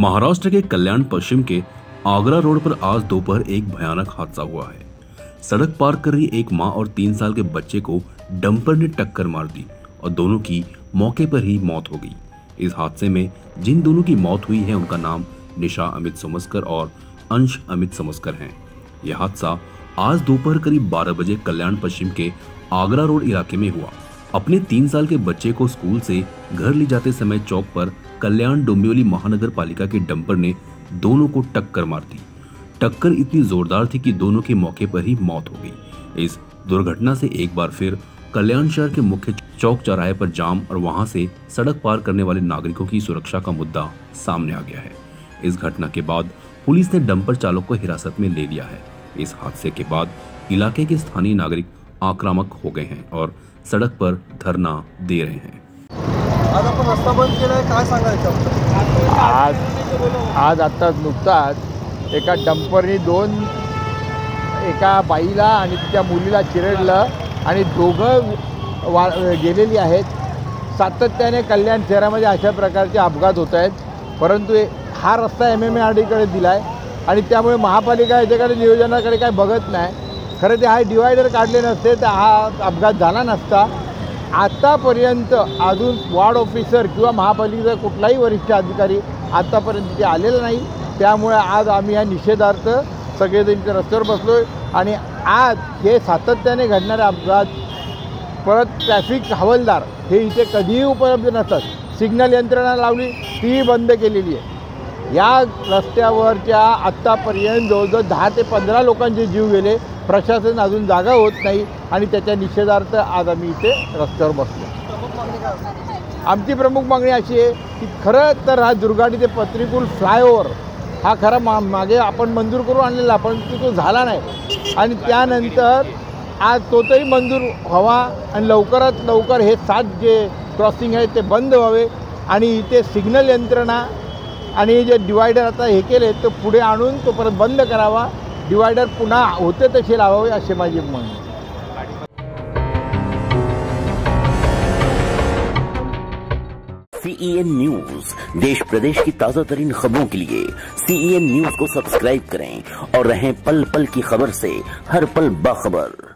महाराष्ट्र के कल्याण पश्चिम के आगरा रोड पर आज दोपहर एक भयानक हादसा हुआ है। सड़क पार कर रही एक मां और 3 साल के बच्चे को डंपर ने टक्कर मार दी और दोनों की मौके पर ही मौत हो गई। इस हादसे में जिन दोनों की मौत हुई है उनका नाम निशा अमित समस्कर और अंश अमित समस्कर है। यह हादसा आज दोपहर करीब 12 बजे कल्याण पश्चिम के आगरा रोड इलाके में हुआ। अपने 3 साल के बच्चे को स्कूल से घर ले जाते समय चौक पर कल्याण डोंबिवली महानगर पालिका के डंपर ने दोनों को टक्कर मार दी। टक्कर इतनी जोरदार थी कि दोनों के मौके पर ही मौत हो गई। इस दुर्घटना से एक बार फिर कल्याण शहर के मुख्य चौक चौराहे पर जाम और वहां से सड़क पार करने वाले नागरिकों की सुरक्षा का मुद्दा सामने आ गया है। इस घटना के बाद पुलिस ने डंपर चालक को हिरासत में ले लिया है। इस हादसे के बाद इलाके के स्थानीय नागरिक आक्रामक हो गए हैं और सड़क पर धरना दे रहे हैं। आज आपण रस्ता बंद केलाय, काय सांगायचं? आज आता नुकताच एका डंपरनी एका बाईला आणि त्या मुलीला चिरडलं आणि दोघं गेलेली आहेत। सातत्याने कल्याण शहरामध्ये अशा प्रकारचे अपघात होत आहेत, परंतु हा रस्ता MMRDकडे दिलाय आणि त्यामुळे महापालिका याच्याकडे नियोजनाकडे काय बघत नाही। खरं ते हा डिवायडर काढले नसते तर हा अपघात झाला नसता। आतापर्यंत अजून वॉर्ड ऑफिसर किंवा महापालिकेचा कुठलाही वरिष्ठ अधिकारी आतापर्यंत ते आलेला नाही। त्यामुळे आज आम्ही या निषेधार्थ सगळेजण रस्त्यावर बसलोय आणि आज हे सातत्याने घडणारे अपघात, परत ट्रॅफिक हवालदार हे इथे कधीही उपलब्ध नसतात। सिग्नल यंत्रणा लावली ती बंद केलेली आहे। या रस्त्यावरच्या आत्तापर्यंत जवळजवळ 10 ते 15 लोकांचे जीव गेले। प्रशासन अजून जागा होत नाही आणि त्याच्या निषेधार्थ आज आम्ही इथे रस्त्यावर बसलो। आमची प्रमुख मागणी अशी आहे की खरं तर हा दुर्गाडी ते पत्रीपूल फ्लायओव्हर हा खरा मागे आपण मंजूर करून आणलेला, पण तो झाला नाही आणि त्यानंतर आज तोही मंजूर व्हावा आणि लवकरात लवकर हे 7 जे क्रॉसिंग आहेत ते बंद व्हावे आणि इथे सिग्नल यंत्रणा आणि जे डिवायडर आता हे केले तो पुढे आणून तो परत बंद करावा। डिवायडर पुन्हा होते तसे लावावे असे माझी म्हणणे। CEN न्यूज देश प्रदेश की ताजा तरीन खबरों के लिए CEN न्यूज को सब्सक्राइब करें और रहें पल पल की खबर से हर पल बाखबर।